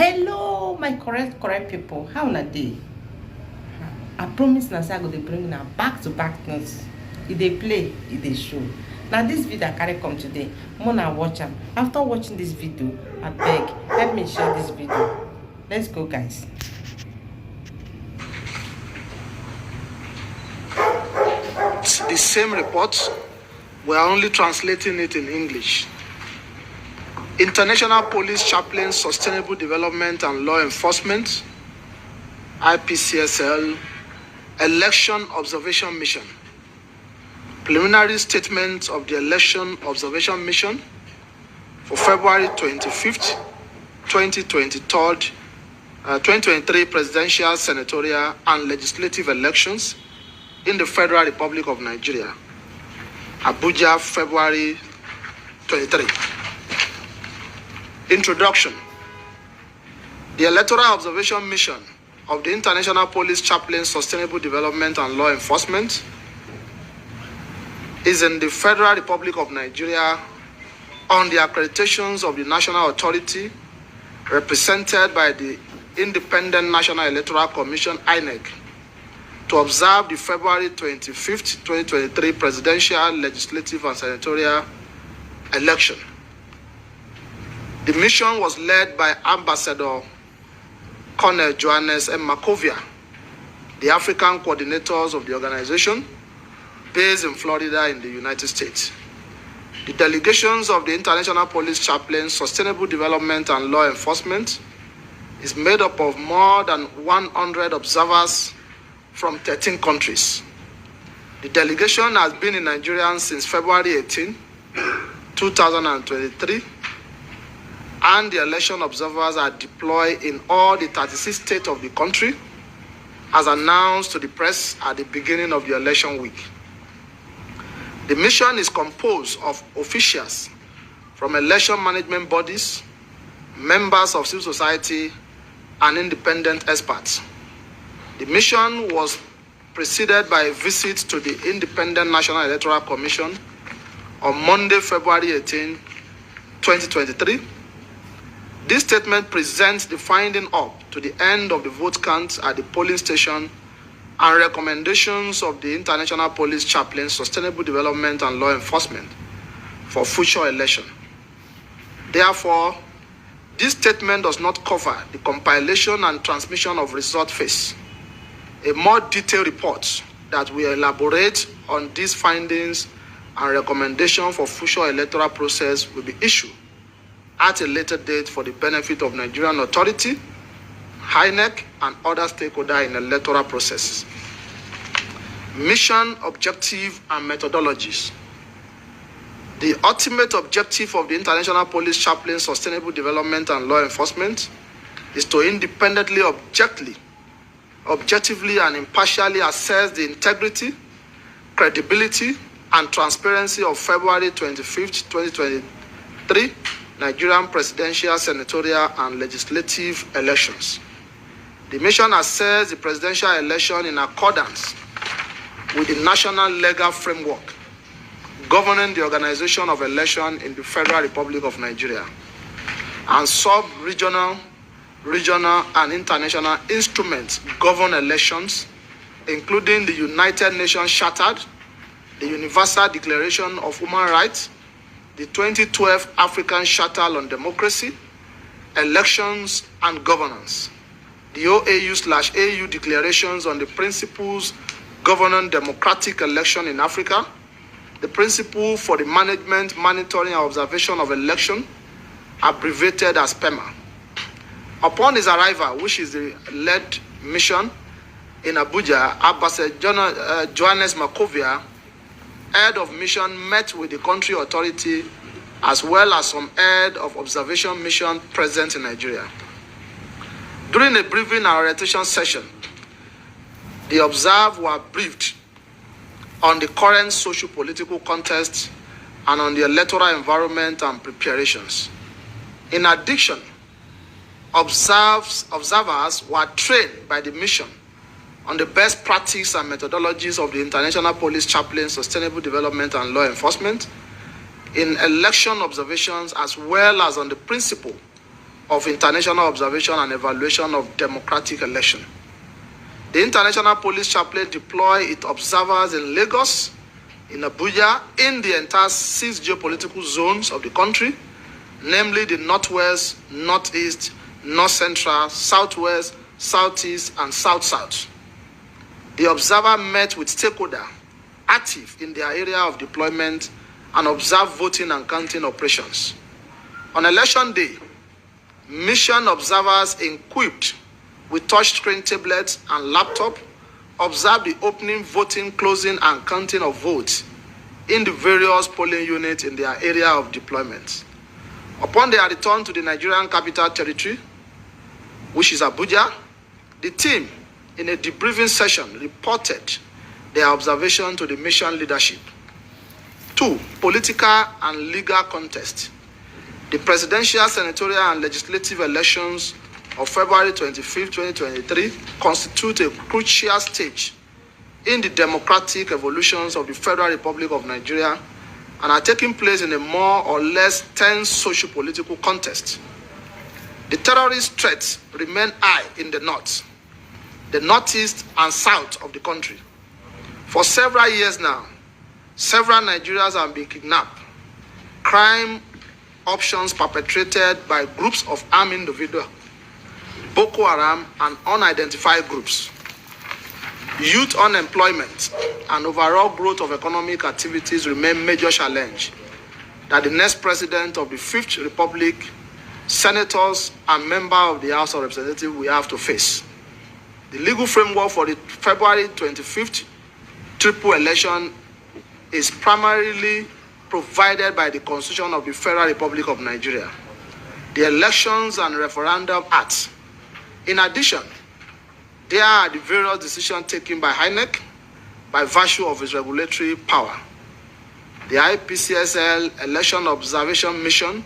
Hello, my correct people. How na dey? I promise na say I go dey bring na back to back news. E dey play, e dey show. Now this video I carry come today. Mona watch am. After watching this video, abeg help me share this video. Let's go, guys. The same report, we are only translating it in English. International Police Chaplain Sustainable Development and Law Enforcement, IPCSL, Election Observation Mission. Preliminary statement of the Election Observation Mission for February 25th, 2023 presidential, senatorial, and legislative elections in the Federal Republic of Nigeria, Abuja, February 23. Introduction. The Electoral Observation Mission of the International Police Chaplain Sustainable Development and Law Enforcement is in the Federal Republic of Nigeria on the accreditations of the National Authority represented by the Independent National Electoral Commission, INEC, to observe the February 25th, 2023 presidential, legislative, and senatorial election. The mission was led by Ambassador Colonel Johannes M. Makovia, the African coordinators of the organization, based in Florida in the United States. The delegations of the International Police Chaplain Sustainable Development and Law Enforcement is made up of more than 100 observers from 13 countries. The delegation has been in Nigeria since February 18, 2023, and the election observers are deployed in all the 36 states of the country, as announced to the press at the beginning of the election week. The mission is composed of officials from election management bodies, members of civil society, and independent experts. The mission was preceded by a visit to the Independent National Electoral Commission on Monday, February 18, 2023. This statement presents the finding up to the end of the vote count at the polling station and recommendations of the International Police Chaplain Sustainable Development and Law Enforcement for future election. Therefore, this statement does not cover the compilation and transmission of result phase. A more detailed report that will elaborate on these findings and recommendations for future electoral process will be issued at a later date for the benefit of Nigerian authority, INEC, and other stakeholders in electoral processes. Mission, objective, and methodologies. The ultimate objective of the International Police Chaplain Sustainable Development and Law Enforcement is to independently, objectively, and impartially assess the integrity, credibility, and transparency of February 25th, 2023 Nigerian presidential, senatorial, and legislative elections. The mission assesses the presidential election in accordance with the national legal framework governing the organization of election in the Federal Republic of Nigeria, and sub-regional, regional, and international instruments govern elections, including the United Nations Charter, the Universal Declaration of Human Rights, the 2012 African Charter on Democracy, Elections and Governance, the OAU/AU Declarations on the Principles Governing Democratic Election in Africa, the Principle for the Management, Monitoring, and Observation of Election, abbreviated as PEMA. Upon his arrival, which is the led mission in Abuja, Ambassador Johannes Makovia, head of mission, met with the country authority as well as some head of observation mission present in Nigeria. During a briefing and orientation session, the observed were briefed on the current socio-political context and on the electoral environment and preparations. In addition, observers were trained by the mission on the best practice and methodologies of the International Police Chaplain Sustainable Development and Law Enforcement in election observations, as well as on the principle of international observation and evaluation of democratic election. The International Police Chaplain deploy its observers in Lagos, in Abuja, in the entire 6 geopolitical zones of the country, namely the Northwest, Northeast, North Central, Southwest, Southeast, and South-South. The observer met with stakeholders active in their area of deployment and observed voting and counting operations. On election day, mission observers equipped with touchscreen tablets and laptop observed the opening, voting, closing, and counting of votes in the various polling units in their area of deployment. Upon their return to the Nigerian Capital Territory, which is Abuja, the team, in a debriefing session, reported their observation to the mission leadership. 2. Political and legal contest. The presidential, senatorial, and legislative elections of February 25, 2023 constitute a crucial stage in the democratic evolutions of the Federal Republic of Nigeria and are taking place in a more or less tense socio-political context. The terrorist threats remain high in the north, the northeast, and south of the country. For several years now, several Nigerians have been kidnapped. Crime options perpetrated by groups of armed individuals, Boko Haram, and unidentified groups. Youth unemployment and overall growth of economic activities remain major challenge that the next president of the Fifth Republic, senators, and members of the House of Representatives will have to face. The legal framework for the February 25th triple election is primarily provided by the Constitution of the Federal Republic of Nigeria, the Elections and Referendum Act. In addition, there are the various decisions taken by INEC by virtue of its regulatory power. The IPCSL Election Observation Mission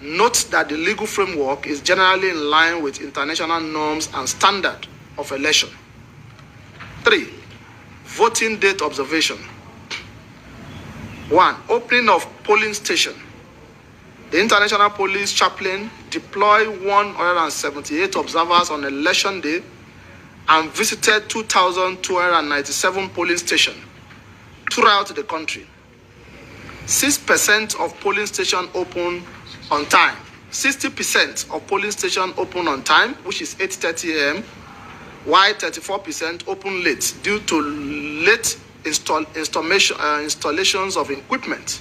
notes that the legal framework is generally in line with international norms and standards of election. 3. Voting date observation. 1. Opening of polling station. The International Police Chaplain deployed 178 observers on election day and visited 2,297 polling stations throughout the country. 6% of polling stations open on time. 60% of polling stations open on time, which is 8:30 a.m., while 34% open late due to late installations of equipment.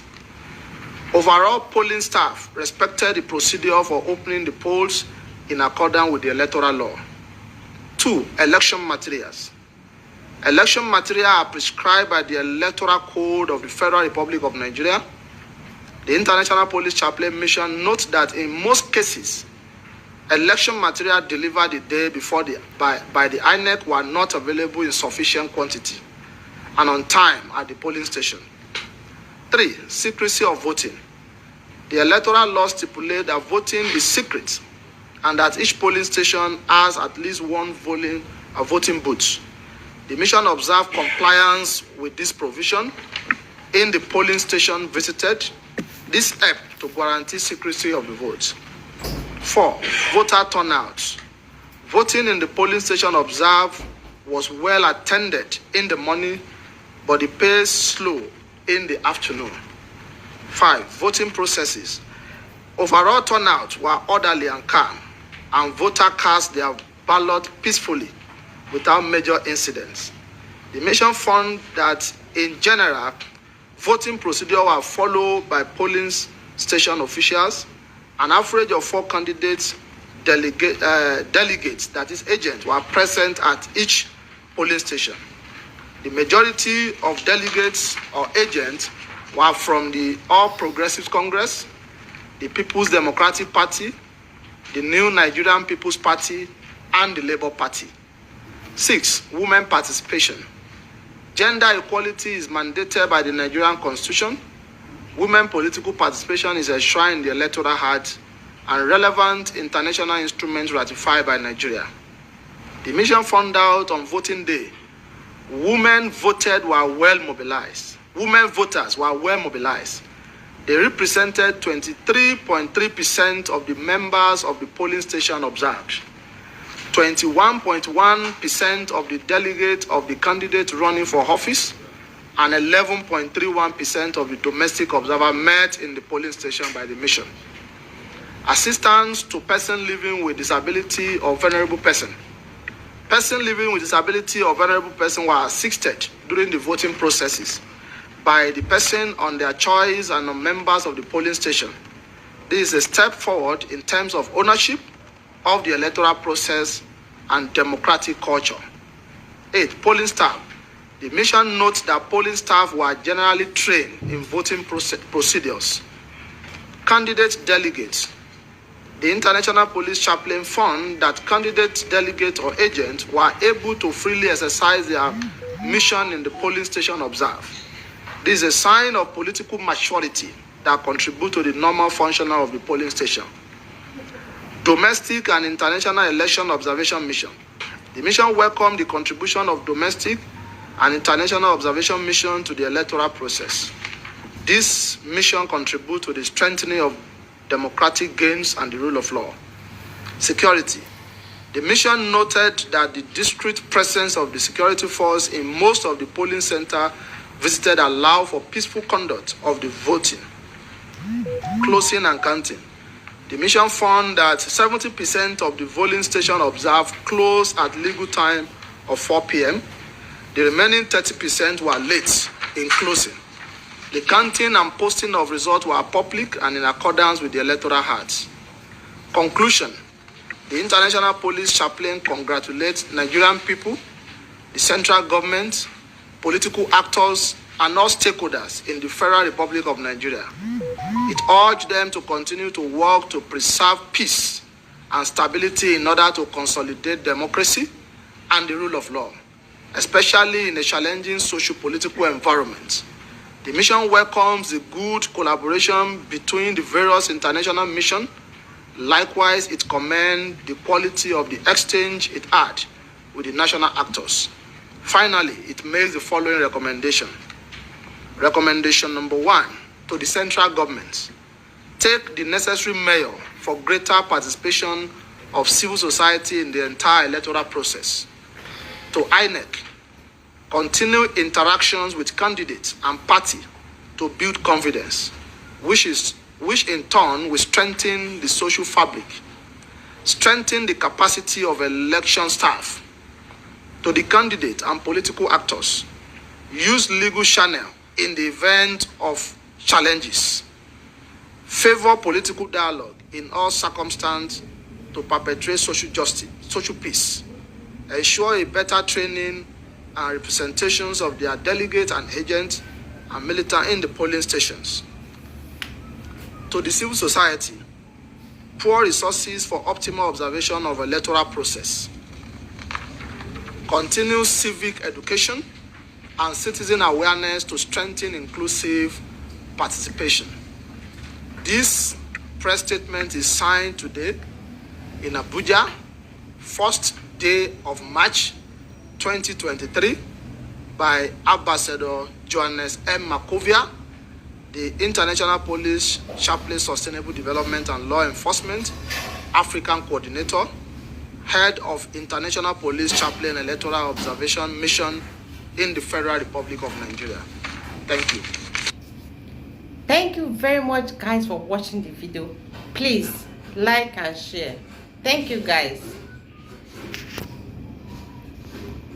Overall, polling staff respected the procedure for opening the polls in accordance with the electoral law. 2. Election materials. Election materials are prescribed by the Electoral Code of the Federal Republic of Nigeria. The International Police Chaplain Mission notes that in most cases, election material delivered the day before by the INEC were not available in sufficient quantity and on time at the polling station. 3. Secrecy of voting. The electoral law stipulates that voting is secret and that each polling station has at least one voting booth. The mission observed compliance with this provision in the polling station visited. This helped to guarantee secrecy of the vote. 4. Voter turnout. Voting in the polling station observed was well attended in the morning, but the pace slow in the afternoon. 5. Voting processes. Overall turnout were orderly and calm, and voters cast their ballot peacefully without major incidents. The mission found that, in general, voting procedures were followed by polling station officials. An average of 4 candidates, delegates, that is agents, were present at each polling station. The majority of delegates or agents were from the All Progressives Congress, the People's Democratic Party, the New Nigerian People's Party, and the Labour Party. 6. Women participation. Gender equality is mandated by the Nigerian Constitution. Women political participation is enshrined in the Electoral Act and relevant international instruments ratified by Nigeria. The mission found out on voting day, women voters were well mobilized. They represented 23.3% of the members of the polling station observed, 21.1% of the delegates of the candidate running for office, and 11.31% of the domestic observers met in the polling station by the mission. Assistance to person living with disability or vulnerable person. Person living with disability or vulnerable person were assisted during the voting processes by the person on their choice and on members of the polling station. This is a step forward in terms of ownership of the electoral process and democratic culture. 8. Polling staff. The mission notes that polling staff were generally trained in voting procedures. Candidate delegates. The International Police Chaplain found that candidate delegates or agents were able to freely exercise their mission in the polling station observed. This is a sign of political maturity that contributes to the normal function of the polling station. Domestic and international election observation mission. The mission welcomed the contribution of domestic and international observation mission to the electoral process. This mission contributes to the strengthening of democratic gains and the rule of law. Security. The mission noted that the discreet presence of the security force in most of the polling centers visited allow for peaceful conduct of the voting, closing and counting. The mission found that 70% of the polling station observed closed at legal time of 4 p.m. The remaining 30% were late in closing. The counting and posting of results were public and in accordance with the Electoral Act. Conclusion. The International Police Chaplain congratulates Nigerian people, the central government, political actors, and all stakeholders in the Federal Republic of Nigeria. It urged them to continue to work to preserve peace and stability in order to consolidate democracy and the rule of law, especially in a challenging socio-political environment. The mission welcomes the good collaboration between the various international missions. Likewise, it commends the quality of the exchange it had with the national actors. Finally, it makes the following recommendation. Recommendation number 1, to the central government. Take the necessary measure for greater participation of civil society in the entire electoral process. To INEC, continue interactions with candidates and party to build confidence, which in turn will strengthen the social fabric, strengthen the capacity of election staff. To the candidate and political actors, use legal channel in the event of challenges. Favor political dialogue in all circumstances to perpetuate social justice, social peace. Ensure a better training and representations of their delegates and agents and militants in the polling stations. To the civil society, pour resources for optimal observation of electoral process. Continue civic education and citizen awareness to strengthen inclusive participation. This press statement is signed today in Abuja, 1st day of March 2023 by Ambassador Johannes M. Makovia, the International Police Chaplain Sustainable Development and Law Enforcement African Coordinator, Head of International Police Chaplain Electoral Observation Mission in the Federal Republic of Nigeria. Thank you. Thank you very much, guys, for watching the video. Please like and share. Thank you, guys.